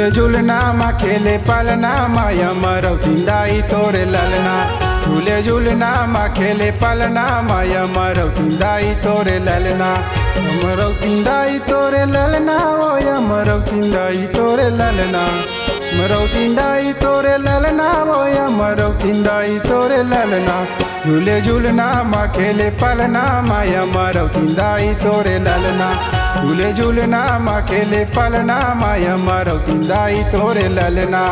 झूले झूलना मा खेले पालना माया मरौ तिंदाई तोरे ललना। झूले झूलना मा खेले पालना माया मरौ तिंदाई तोरे ललना। मरौ तिंदाई तोरे ललना ओया मरौ तिंदाई तोरे ललना। मरौ तिंदाई तोरे ललना ओया मरौ तिंदाई तोरे ललना। झूले झूलना मा खेले पालना माया मरौ तिंदाई तोरे ललना। झूले झूलना मा खेले पालना माया मरौ तिंदाई तोरे ललना।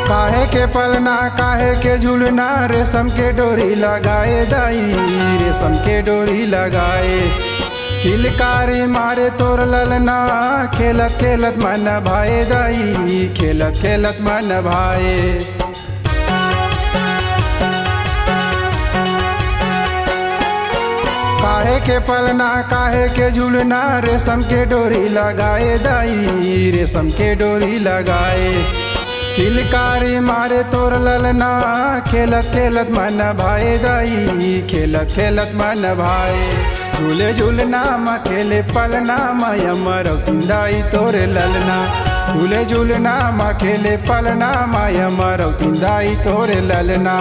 काहे के पलना काहे के झूलना रेशम के डोरी लगाए दाई। रेशम के डोरी लगाए किलकारी मारे तोर ललना। खेलत खेलत मन भाए दाई। खेलत खेलत मन भाए। काहे के पलना काहे के झूलना रेशम के डोरी लगाए दाई। रेशम के डोरी लगाए किलकारी मारे तोर ललना। खेलत खेलत मन भाए दाई। खेलत खेलत मन भाए। झूले झूलना मा खेले पलना माया मरौ तिंदाई तोरे ललना। झूले झूलना मा खेले पलना माया मरौ तिंदाई तोरे ललना।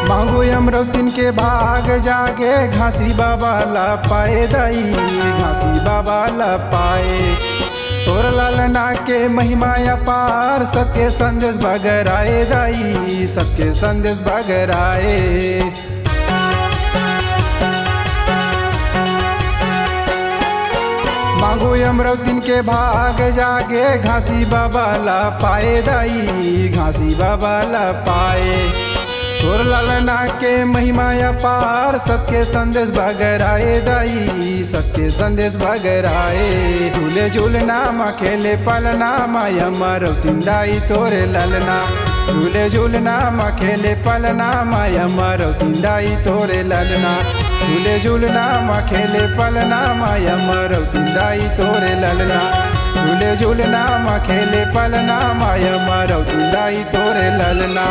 मांगो अमरौतिन के भाग जागे घासी बाबा ला पाए दाई। घासी बाबा ला पाए तोर ललना के महिमा अपार। सबके संदेश बगराए दाई। सबके संदेश बगराए। मांगो अमरौतिन के भाग जागे घासी बाबा ला पाए दाई। घासी बाबा ला पाए तोर ललना के महिमा अपार। सबके संदेश बगराए दाई। सबके संदेश बगराए। झूले झूलना मा खेले पालना माया मरौ तिंदाई तोरे ललना। झूले झूलना मा खेले पालना माया मरौ तिंदाई तोरे ललना। झूले झूलना मा खेले पालना माया मरौ तिंदाई तोरे ललना। झूले झूलना मा खेले पालना माया मरौ तिंदाई तोरे ललना।